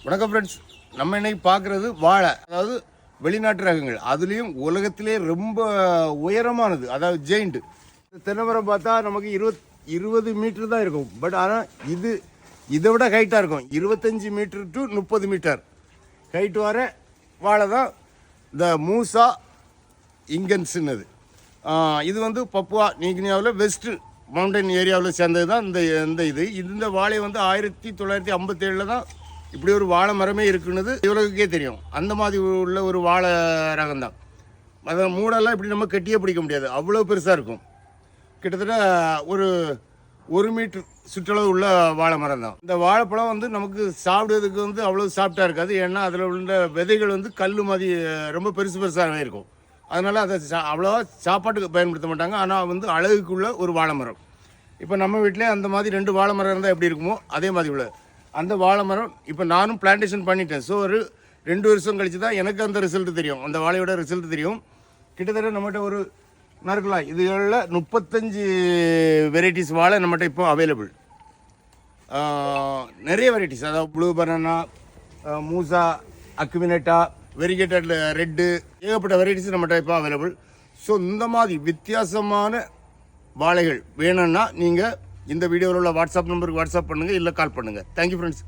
வணக்கம் ஃப்ரெண்ட்ஸ், நம்ம இன்னைக்கு பார்க்குறது வாழை. அதாவது வெளிநாட்டு ரகங்கள், அதுலேயும் உலகத்திலே ரொம்ப உயரமானது, அதாவது ஜெயிண்ட். தென்னைமரம் பார்த்தா நமக்கு 20 மீட்டர் தான் இருக்கும். பட் ஆனால் இதை விட ஹைட்டாக இருக்கும். 25 மீட்டர் டு 30 மீட்டர் ஹைட் வர வாழை தான் இந்த மூசா இங்கன்ஸுன்னது. இது வந்து பப்புவா நியூகினியாவில் வெஸ்ட் மவுண்டன் ஏரியாவில் சேர்ந்தது தான் இந்த வாழை வந்து 1957 தான் இப்படி ஒரு வாழை மரமே இருக்குன்னு இவர்களுக்கே தெரியும். அந்த மாதிரி உள்ள ஒரு வாழை ரகம் தான். அதை மூடெல்லாம் இப்படி நம்ம கட்டியே பிடிக்க முடியாது, அவ்வளோ பெருசாக இருக்கும். கிட்டத்தட்ட ஒரு 1 மீட்டர் சுற்றளவு உள்ள வாழை மரம் தான். இந்த வாழைப்பழம் வந்து நமக்கு சாப்பிடுறதுக்கு வந்து அவ்வளோ சாப்பிட்டா இருக்காது. ஏன்னா அதில் உள்ள விதைகள் வந்து கல் மாதிரி ரொம்ப பெருசாகவே இருக்கும். அதனால் அதை அவ்வளோவா சாப்பாட்டுக்கு பயன்படுத்த மாட்டாங்க. ஆனால் வந்து அழகுக்குள்ள ஒரு வாழை மரம். இப்போ நம்ம வீட்டிலே அந்த மாதிரி 2 வாழை மரம் இருந்தால் எப்படி இருக்குமோ அதே மாதிரி உள்ள அந்த வாழை மரம் இப்போ நானும் பிளான்டேஷன் பண்ணிட்டேன். ஸோ ஒரு 2 வருஷம் கழிச்சு தான் எனக்கு அந்த ரிசல்ட் தெரியும், அந்த வாழையோட ரிசல்ட் தெரியும். கிட்டத்தட்ட நம்மகிட்ட ஒரு நறுக்கலாம் இதுகளில் 35 வெரைட்டிஸ் வாழை நம்மகிட்ட இப்போ அவைலபிள். நிறைய வெரைட்டிஸ், அதாவது ப்ளூ பனானா, மூசா, அக்வினட்டா, வெரிகேட்டட் ரெட்டு, ஏகப்பட்ட வெரைட்டிஸ் நம்மகிட்ட இப்போ அவைலபிள். ஸோ இந்த மாதிரி வித்தியாசமான வாழைகள் வேணும்னா நீங்கள் இந்த வீடியோவில் உள்ள வாட்ஸ்அப் நம்பருக்கு வாட்ஸ்அப் பண்ணுங்கள், இல்லை கால் பண்ணுங்கள். Thank you friends.